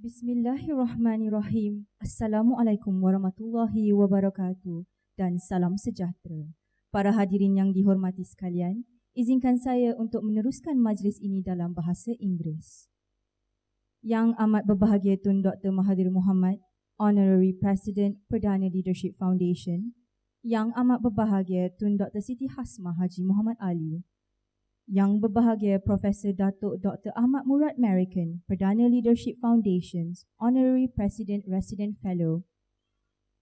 Bismillahirrahmanirrahim. Assalamualaikum warahmatullahi wabarakatuh dan salam sejahtera. Para hadirin yang dihormati sekalian, izinkan saya untuk meneruskan majlis ini dalam bahasa Inggeris. Yang amat berbahagia Tun Dr. Mahathir Mohamad, Honorary President Perdana Leadership Foundation. Yang amat berbahagia Tun Dr. Siti Hasmah Haji Muhammad Ali. Yang berbahagia Profesor Datuk Dr. Ahmad Murad American, Perdana Leadership Foundation's Honorary President Resident Fellow,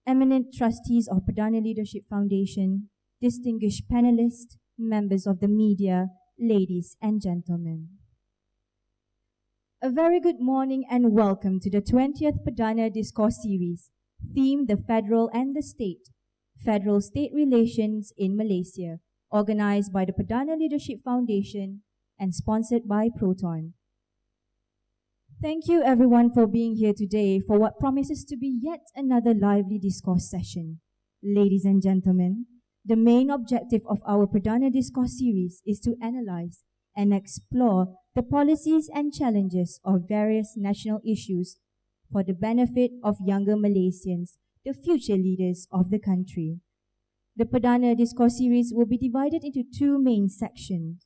eminent trustees of Perdana Leadership Foundation, distinguished panelists, members of the media, ladies and gentlemen. A very good morning and welcome to the 20th Perdana Discourse Series, themed The Federal and the State, Federal-State Relations in Malaysia, organized by the Perdana Leadership Foundation and sponsored by Proton. Thank you everyone for being here today for what promises to be yet another lively discourse session. Ladies and gentlemen, the main objective of our Perdana Discourse series is to analyze and explore the policies and challenges of various national issues for the benefit of younger Malaysians, the future leaders of the country. The Perdana Discourse series will be divided into two main sections,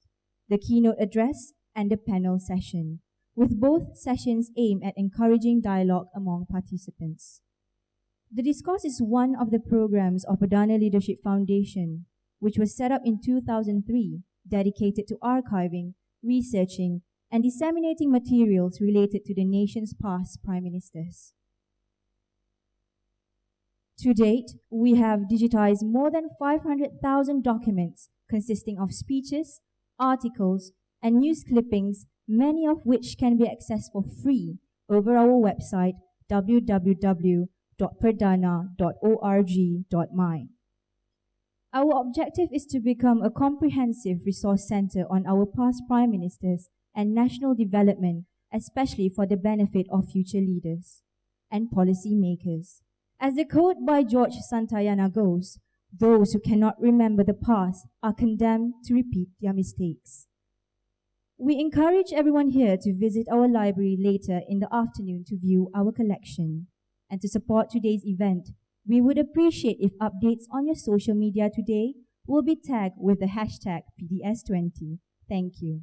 the keynote address and the panel session, with both sessions aimed at encouraging dialogue among participants. The discourse is one of the programs of Perdana Leadership Foundation, which was set up in 2003, dedicated to archiving, researching, and disseminating materials related to the nation's past prime ministers. To date, we have digitized more than 500,000 documents consisting of speeches, articles, and news clippings, many of which can be accessed for free over our website www.perdana.org.my. Our objective is to become a comprehensive resource center on our past prime ministers and national development, especially for the benefit of future leaders and policy makers. As the quote by George Santayana goes, those who cannot remember the past are condemned to repeat their mistakes. We encourage everyone here to visit our library later in the afternoon to view our collection. And to support today's event, we would appreciate if updates on your social media today will be tagged with the hashtag PDS20. Thank you.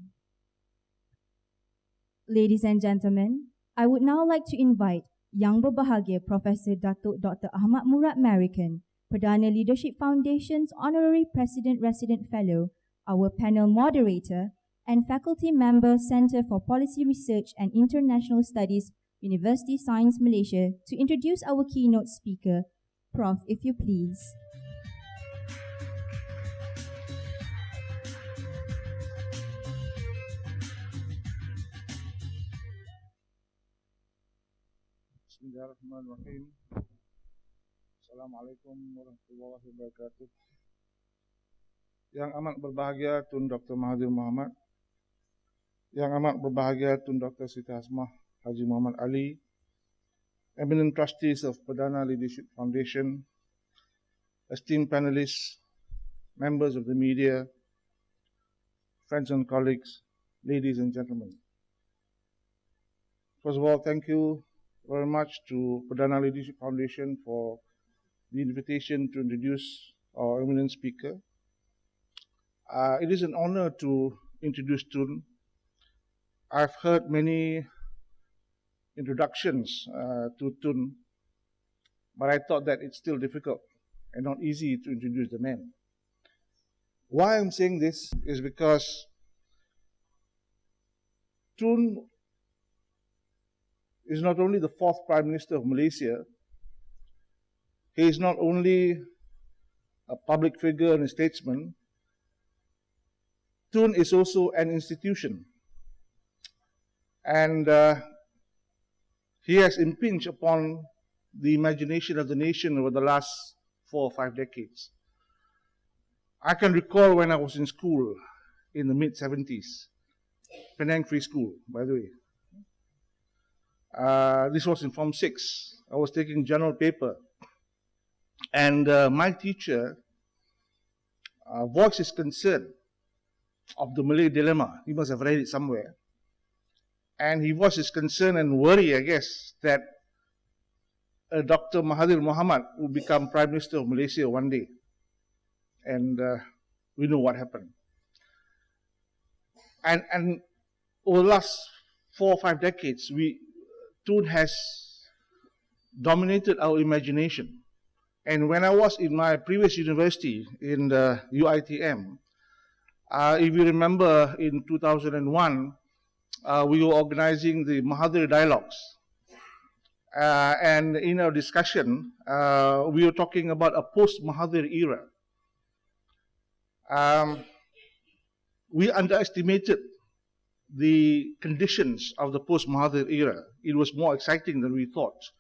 Ladies and gentlemen, I would now like to invite Yang Berbahagia Profesor Datuk Dr. Ahmad Murad American, Perdana Leadership Foundation's Honorary President Resident Fellow, our panel moderator, and faculty member, Centre for Policy Research and International Studies, University Science Malaysia, to introduce our keynote speaker. Prof, if you please. Bismillahirrahmanirrahim. Assalamualaikum warahmatullahi wabarakatuh. Yang amat berbahagia Tun Dr. Mahathir Mohamad, Yang amat berbahagia Tun Dr. Siti Hasmah Haji Muhammad Ali, eminent trustees of Perdana Leadership Foundation, esteemed panelists, members of the media, friends and colleagues, ladies and gentlemen. First of all, thank you very much to Perdana Leadership Foundation for the invitation to introduce our eminent speaker. It is an honor to introduce Tun. I've heard many introductions to Tun, but I thought that it's still difficult and not easy to introduce the man. Why I'm saying this is because Tun is not only the fourth Prime Minister of Malaysia, he is not only a public figure and a statesman, Tun is also an institution. And he has impinged upon the imagination of the nation over the last 4 or 5 decades. I can recall when I was in school in the mid-70s, Penang Free School, by the way. This was in Form 6. I was taking general paper. And my teacher voiced his concern of the Malay dilemma. He must have read it somewhere. And he voiced his concern and worry, I guess, that Dr. Mahathir Mohamad would become Prime Minister of Malaysia one day. And we know what happened. And over the last 4 or 5 decades, Tun has dominated our imagination. And when I was in my previous university, in the UITM, if you remember, in 2001, we were organizing the Mahathir Dialogues. And in our discussion, we were talking about a post-Mahathir era. We underestimated the conditions of the post-Mahathir era. It was more exciting than we thought.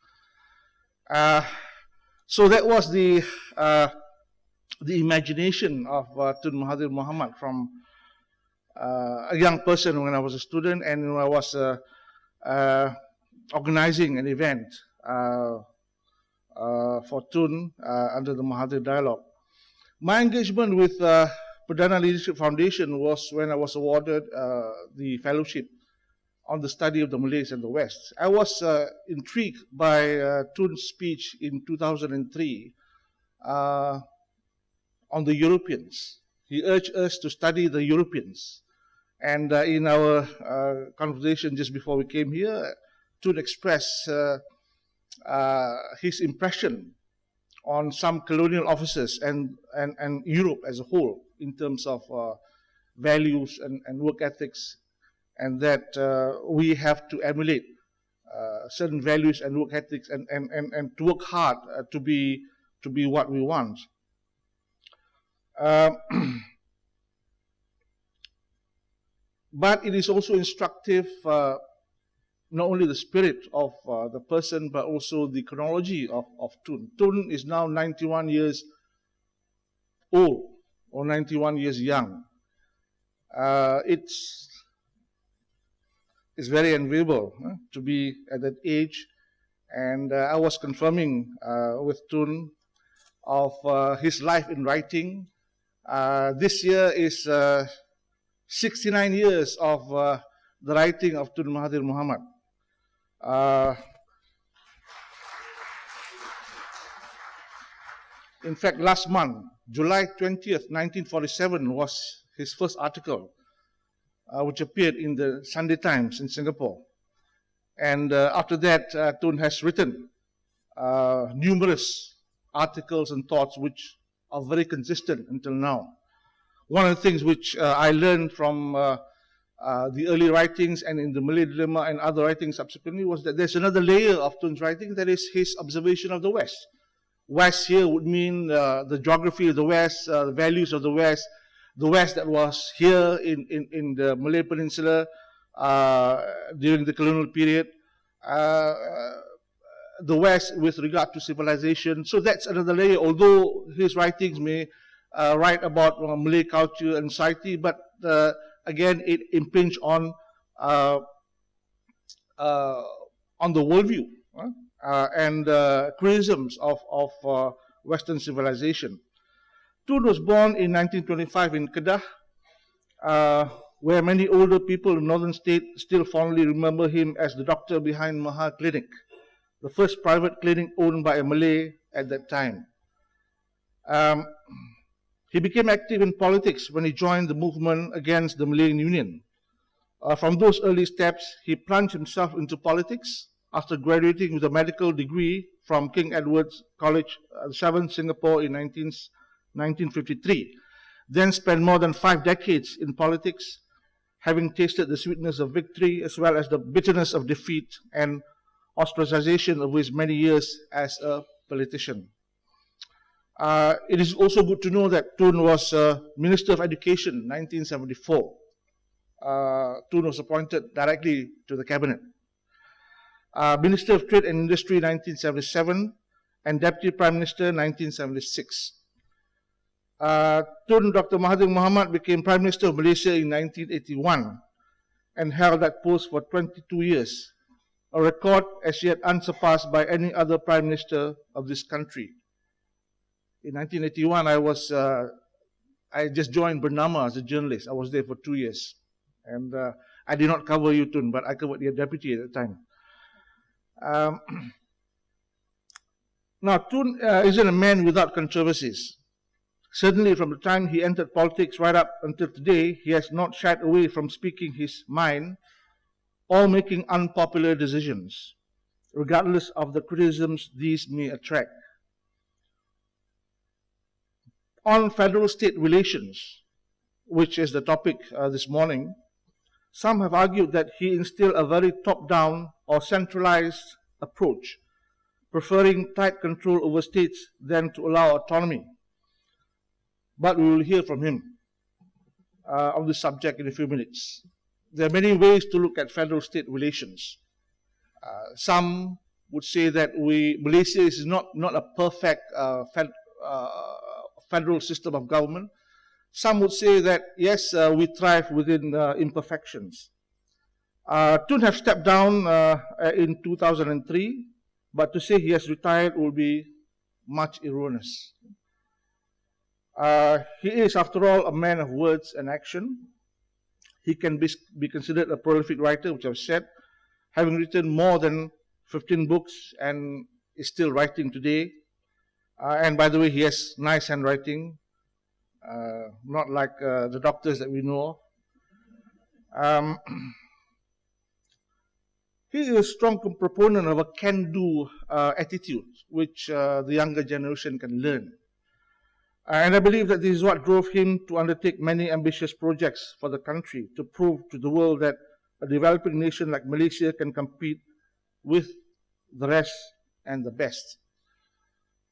So that was the imagination of Tun Mahathir Mohamad from a young person when I was a student, and when I was organizing an event for Tun under the Mahathir Dialogue. My engagement with Perdana Leadership Foundation was when I was awarded the fellowship on the study of the Malays and the West. I was intrigued by Tun's speech in 2003 on the Europeans. He urged us to study the Europeans. And in our conversation just before we came here, Tun expressed his impression on some colonial officers and Europe as a whole in terms of values and work ethics, and that we have to emulate certain values and work ethics and to work hard to be what we want. But it is also instructive, not only the spirit of the person, but also the chronology of Tun. Tun is now 91 years old, or 91 years young. It's very enviable to be at that age. And I was confirming with Tun of his life in writing. This year is 69 years of the writing of Tun Mahathir Mohamad. In fact, last month, July 20th, 1947, was his first article, which appeared in the Sunday Times in Singapore. And after that, Tun has written numerous articles and thoughts which are very consistent until now. One of the things which I learned from the early writings and in the Malay Dilemma and other writings subsequently was that there's another layer of Tun's writing, that is his observation of the West. West here would mean the geography of the West, the values of the West that was here in the Malay Peninsula during the colonial period, the West with regard to civilization. So that's another layer, although his writings may write about Malay culture and society, but again, it impinged on the worldview and criticisms of Western civilization. Tun was born in 1925 in Kedah, where many older people in northern states still fondly remember him as the doctor behind Maha Clinic, the first private clinic owned by a Malay at that time. He became active in politics when he joined the movement against the Malayan Union. From those early steps, he plunged himself into politics after graduating with a medical degree from King Edward's College, 7, Singapore in 1953. Then spent more than 5 decades in politics, having tasted the sweetness of victory as well as the bitterness of defeat and ostracization of his many years as a politician. It is also good to know that Tun was Minister of Education in 1974. Tun was appointed directly to the cabinet. Minister of Trade and Industry 1977 and Deputy Prime Minister 1976. Tun Dr. Mahathir Mohamad became Prime Minister of Malaysia in 1981 and held that post for 22 years, a record as yet unsurpassed by any other Prime Minister of this country. In 1981, I just joined Bernama as a journalist. I was there for 2 years. And I did not cover you, Tun, but I covered your deputy at the time. Now, Tun isn't a man without controversies. Certainly, from the time he entered politics right up until today, he has not shied away from speaking his mind or making unpopular decisions, regardless of the criticisms these may attract. On federal-state relations, which is the topic this morning, some have argued that he instilled a very top-down or centralized approach, preferring tight control over states than to allow autonomy. But we will hear from him on this subject in a few minutes. There are many ways to look at federal-state relations. Some would say that Malaysia is not a perfect federal system of government. Some would say that, yes, we thrive within imperfections. Tun have stepped down in 2003, but to say he has retired will be much erroneous. He is, after all, a man of words and action. He can be considered a prolific writer, which I've said, having written more than 15 books and is still writing today. And by the way, he has nice handwriting, not like the doctors that we know of. He is a strong proponent of a can-do attitude, which the younger generation can learn. And I believe that this is what drove him to undertake many ambitious projects for the country, to prove to the world that a developing nation like Malaysia can compete with the rest and the best.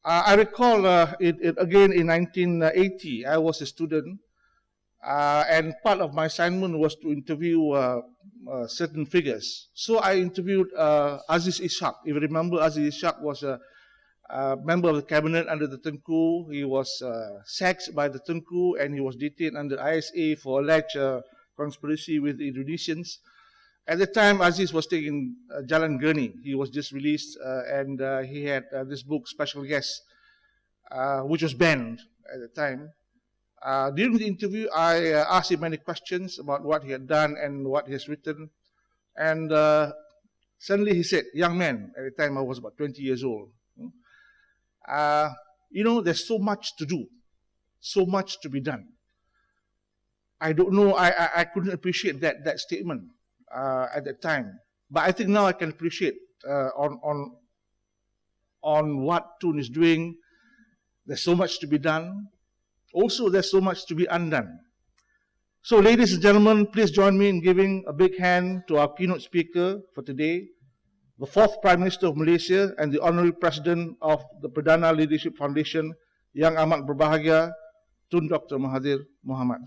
I recall again in 1980, I was a student, and part of my assignment was to interview certain figures. So I interviewed Aziz Ishak. If you remember, Aziz Ishak was a member of the cabinet under the Tengku. He was sacked by the Tengku and he was detained under ISA for alleged conspiracy with the Indonesians. At the time, Aziz was taking Jalan Gurney. He was just released and he had this book, Special Guest, which was banned at the time. During the interview, I asked him many questions about what he had done and what he has written. And suddenly he said, young man, at the time I was about 20 years old, you know, there's so much to do, so much to be done. I don't know, I couldn't appreciate that statement at that time. But I think now I can appreciate on what Tun is doing. There's so much to be done. Also, there's so much to be undone. So, ladies and gentlemen, please join me in giving a big hand to our keynote speaker for today, the fourth Prime Minister of Malaysia and the Honorary President of the Perdana Leadership Foundation, Yang Amat Berbahagia, Tun Dr. Mahathir Mohamad.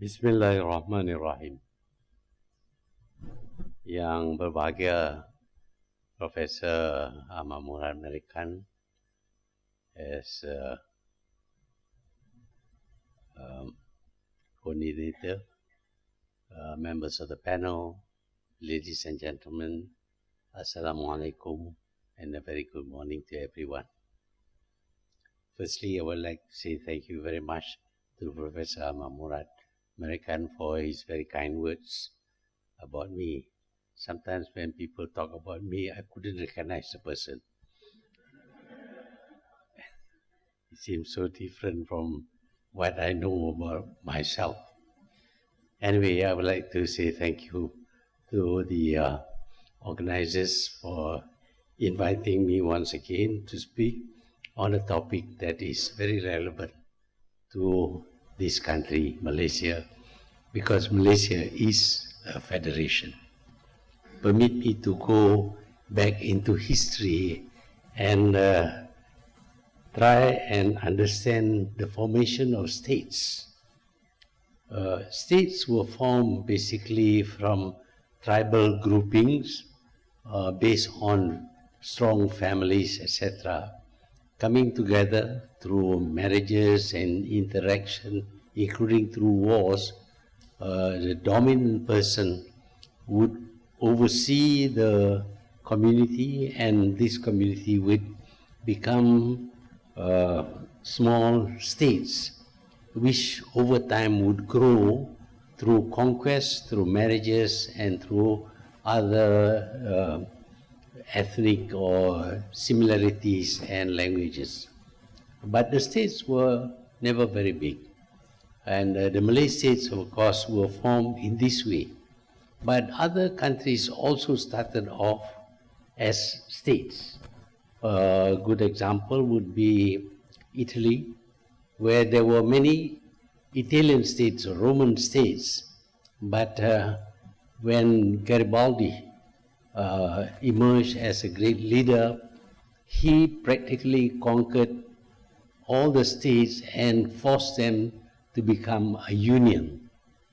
Bismillahirrahmanirrahim. Yang berbahagia Profesor Ahmad Murad American as coordinator, members of the panel, ladies and gentlemen, Assalamualaikum and a very good morning to everyone. Firstly, I would like to say thank you very much to Professor Ahmad Murad American for his very kind words about me. Sometimes when people talk about me, I couldn't recognize the person. It seems so different from what I know about myself. Anyway, I would like to say thank you to the organizers for inviting me once again to speak on a topic that is very relevant to this country, Malaysia, because Malaysia is a federation. Permit me to go back into history and try and understand the formation of states. States were formed basically from tribal groupings based on strong families, etc., coming together through marriages and interaction, including through wars. The dominant person would oversee the community, and this community would become small states, which over time would grow through conquest, through marriages, and through other ethnic or similarities and languages. But the states were never very big. And the Malay states, of course, were formed in this way. But other countries also started off as states. A good example would be Italy, where there were many Italian states or Roman states, but when Garibaldi emerged as a great leader, he practically conquered all the states and forced them to become a union.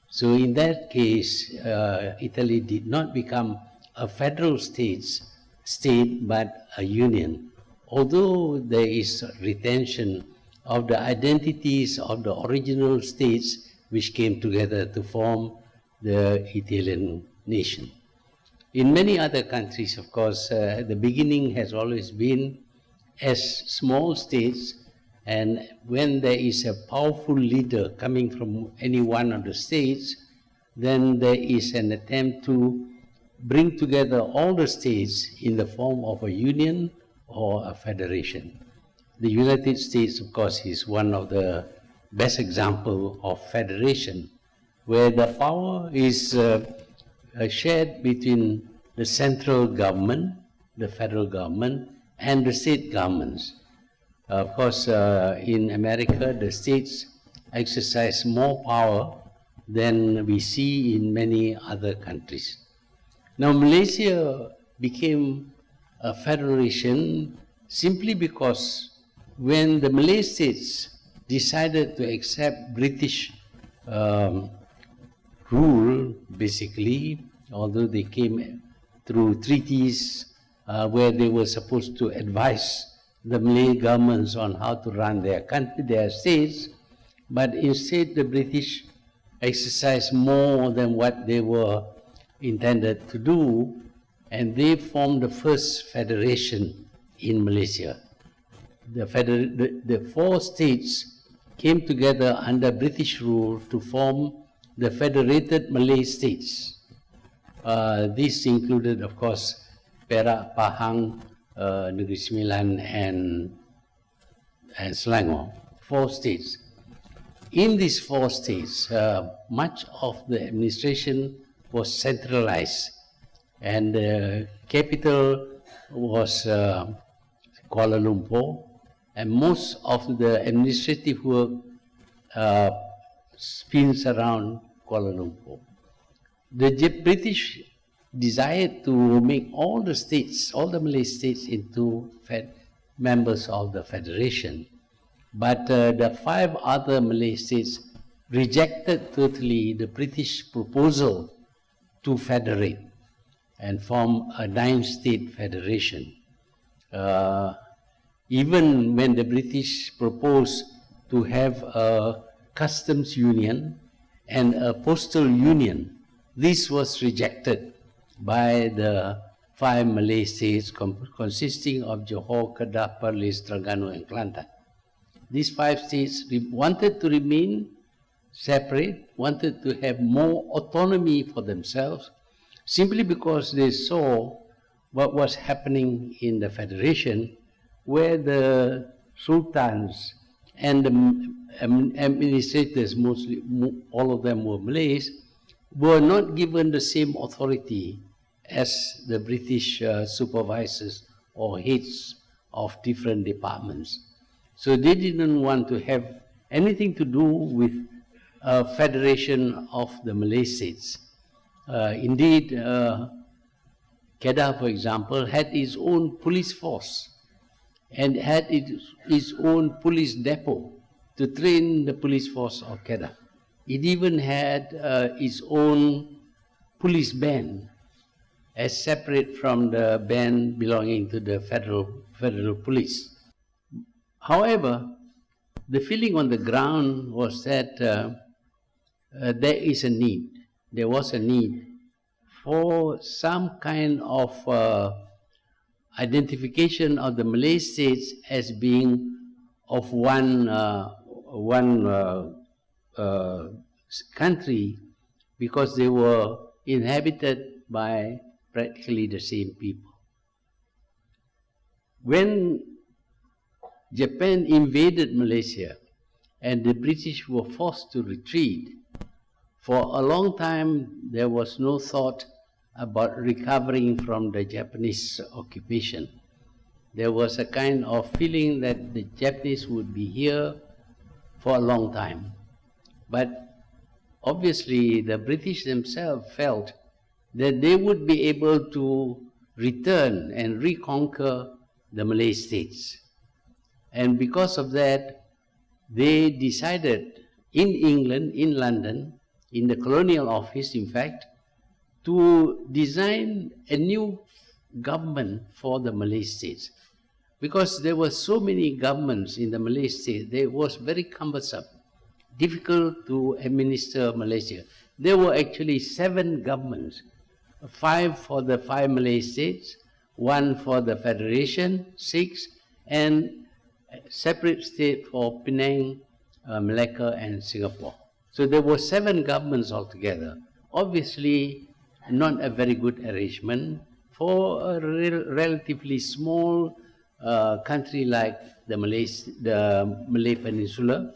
So in that case, Italy did not become a federal state, but a union. Although there is retention of the identities of the original states which came together to form the Italian nation. In many other countries, of course, the beginning has always been as small states, and when there is a powerful leader coming from any one of the states, then there is an attempt to bring together all the states in the form of a union or a federation. The United States, of course, is one of the best examples of federation, where the power is shared between the central government, the federal government, and the state governments. Of course, in America, the states exercise more power than we see in many other countries. Now, Malaysia became a federation simply because when the Malay states decided to accept British rule, basically, although they came through treaties where they were supposed to advise the Malay governments on how to run their country, their states, but instead the British exercised more than what they were intended to do, and they formed the first federation in Malaysia. The four states came together under British rule to form the Federated Malay States. This included, of course, Perak, Pahang, Negeri Sembilan, and Selangor, 4 states. In these 4 states, much of the administration was centralized, and the capital was Kuala Lumpur, and most of the administrative work spins around Kuala Lumpur. The British desired to make all the states, all the Malay states, into members of the federation. But the 5 other Malay states rejected totally the British proposal to federate and form a 9-state federation. Even when the British proposed to have a customs union and a postal union, this was rejected by the 5 Malay states consisting of Johor, Kedah, Perlis, Terengganu, and Kelantan. These 5 states wanted to remain separate, wanted to have more autonomy for themselves, simply because they saw what was happening in the federation, where the sultans and the administrators, mostly all of them were Malays, were not given the same authority as the British supervisors or heads of different departments. So they didn't want to have anything to do with a federation of the Malay states. Indeed, Kedah, for example, had its own police force and had its own police depot to train the police force of Kedah. It even had its own police band. as separate from the band belonging to the federal police. However, the feeling on the ground was that there is a need. There was a need for some kind of identification of the Malay states as being of one country, because they were inhabited by practically the same people. When Japan invaded Malaysia and the British were forced to retreat, for a long time there was no thought about recovering from the Japanese occupation. There was a kind of feeling that the Japanese would be here for a long time. But obviously the British themselves felt that they would be able to return and reconquer the Malay states. And because of that, they decided in England, in London, in the colonial office, in fact, to design a new government for the Malay states. Because there were so many governments in the Malay states, it was very cumbersome, difficult to administer Malaysia. There were actually 7 governments, 5 for the 5 Malay states, 1 for the Federation, 6, and a separate state for Penang, Malacca, and Singapore. So there were 7 governments altogether. Obviously, not a very good arrangement for a relatively small country like the Malay Peninsula,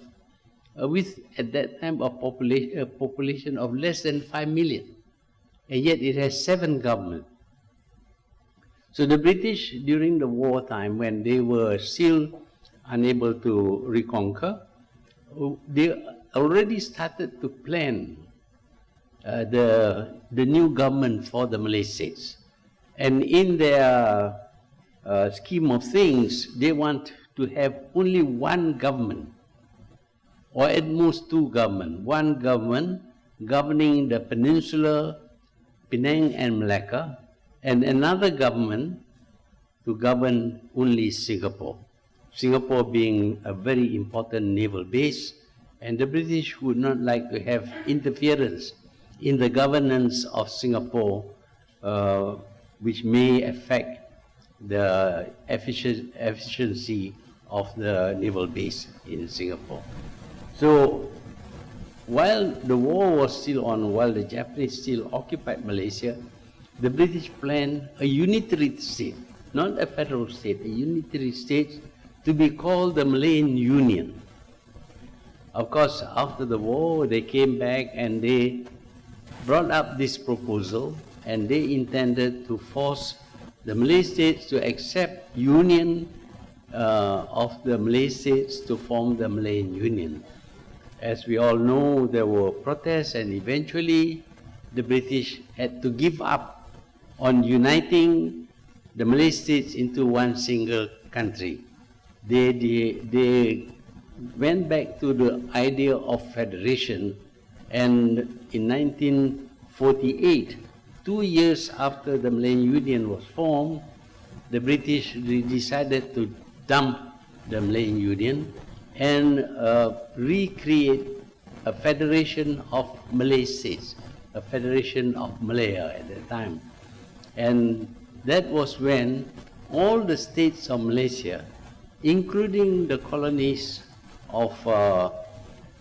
with at that time a population of less than 5 million, and yet it has 7 governments. So the British, during the wartime, when they were still unable to reconquer, they already started to plan the new government for the Malay states. And in their scheme of things, they want to have only one government, or at most 2 governments. One government governing the peninsula, Penang and Malacca, and another government to govern only Singapore. Singapore being a very important naval base, and the British would not like to have interference in the governance of Singapore, which may affect the efficiency of the naval base in Singapore. So while the war was still on, while the Japanese still occupied Malaysia, the British planned a unitary state, not a federal state, a unitary state to be called the Malayan Union. Of course, after the war, they came back and they brought up this proposal, and they intended to force the Malay states to accept union of the Malay states to form the Malayan Union. As we all know, there were protests, and eventually the British had to give up on uniting the Malay states into one single country. They went back to the idea of federation, and in 1948, 2 years after the Malayan Union was formed, the British decided to dump the Malayan Union and recreate a federation of Malay states, a federation of Malaya at that time. And that was when all the states of Malaysia, including the colonies of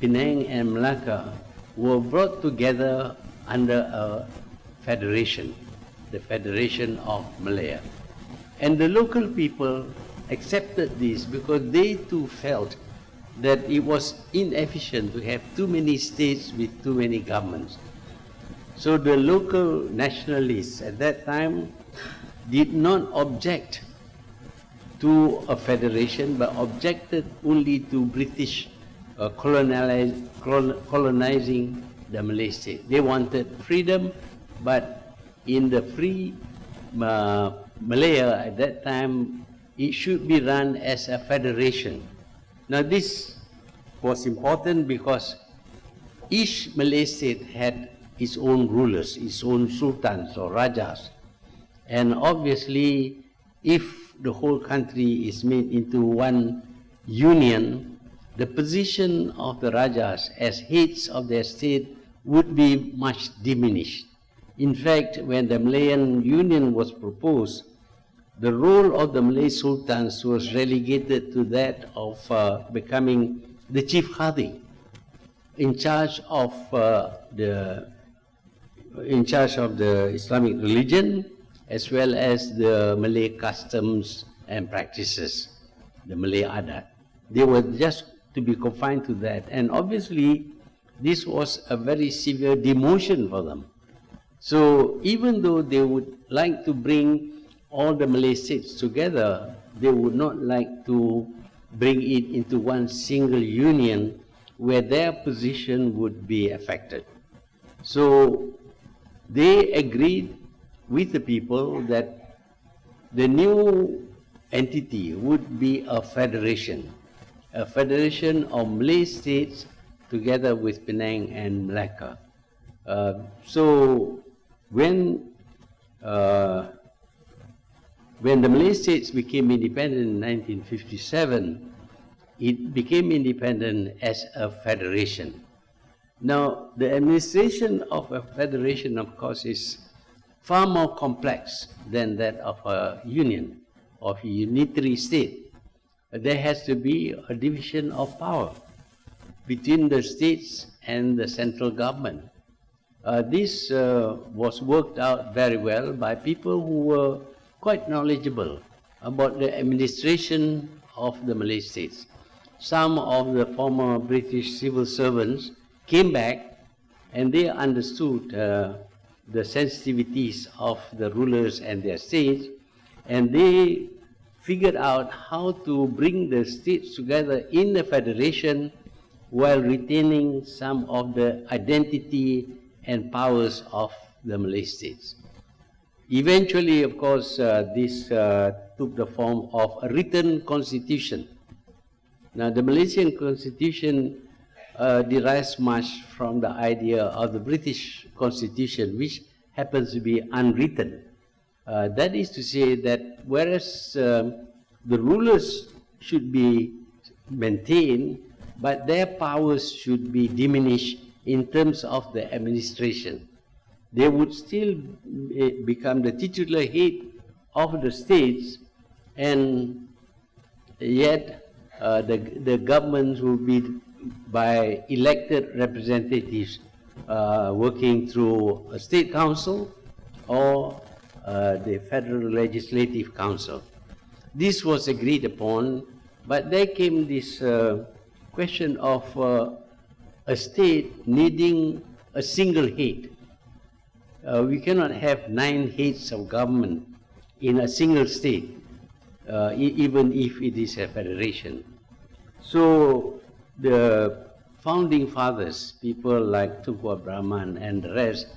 Penang and Malacca, were brought together under a federation, the Federation of Malaya. And the local people accepted this because they too felt that it was inefficient to have too many states with too many governments. So the local nationalists at that time did not object to a federation, but objected only to British colonizing the Malay state. They wanted freedom, but in the free Malaya at that time, it should be run as a federation. Now this was important because each Malay state had its own rulers, its own sultans or rajas. And obviously, if the whole country is made into one union, the position of the Rajas as heads of their state would be much diminished. In fact, when the Malayan Union was proposed, the role of the Malay Sultans was relegated to that of becoming the chief Qadi, in charge of the Islamic religion, as well as the Malay customs and practices, the Malay adat. They were just to be confined to that. And obviously, this was a very severe demotion for them. So even though they would like to bring all the Malay states together, they would not like to bring it into one single union where their position would be affected. So they agreed with the people that the new entity would be a federation of Malay states together with Penang and Malacca. So when the Malay states became independent in 1957, it became independent as a federation. Now, the administration of a federation, of course, is far more complex than that of a union, of a unitary state. There has to be a division of power between the states and the central government. This was worked out very well by people who were quite knowledgeable about the administration of the Malay states. Some of the former British civil servants came back and they understood the sensitivities of the rulers and their states, and they figured out how to bring the states together in the federation while retaining some of the identity and powers of the Malay states. Eventually, of course, this took the form of a written constitution. Now, the Malaysian constitution derives much from the idea of the British constitution, which happens to be unwritten. That is to say that whereas the rulers should be maintained, but their powers should be diminished in terms of the administration. They would still become the titular head of the states, and yet the government will be by elected representatives working through a state council or the Federal Legislative Council. This was agreed upon, but there came this question of a state needing a single head. We cannot have 9 heads of government in a single state, even if it is a federation. So the founding fathers, people like Tunku Abdul Rahman and the rest,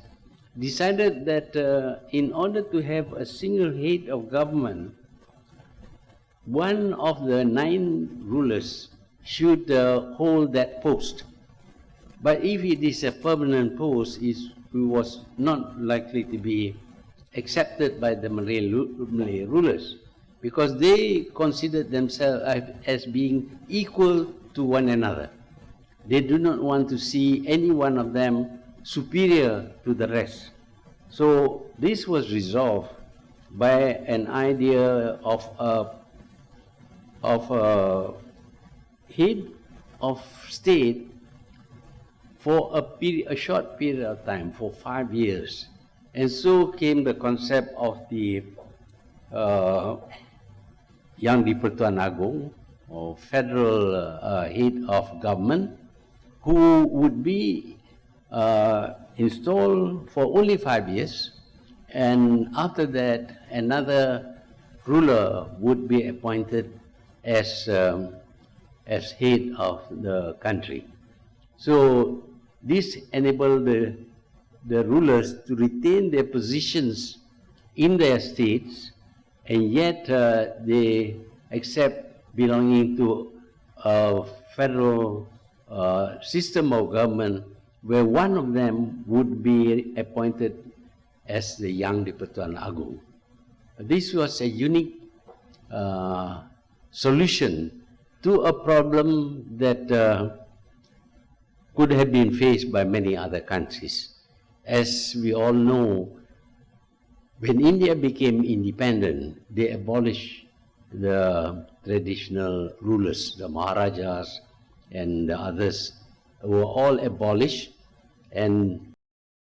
decided that in order to have a single head of government, one of the 9 rulers should hold that post. But if it is a permanent post, it was not likely to be accepted by the Malay rulers, because they considered themselves as being equal to one another. They do not want to see any one of them superior to the rest. So this was resolved by an idea of a head of state for a short period of time, for 5 years. And so came the concept of the Yang di-Pertuan Agong, or federal head of government, who would be installed for only 5 years, and after that another ruler would be appointed as head of the country. So this enabled the rulers to retain their positions in their states, and yet they accept belonging to a federal system of government where one of them would be appointed as the Yang di-Pertuan Agong. this was a unique solution to a problem that could have been faced by many other countries. As we all know, when India became independent, they abolished the traditional rulers, the Maharajas and the others were all abolished, and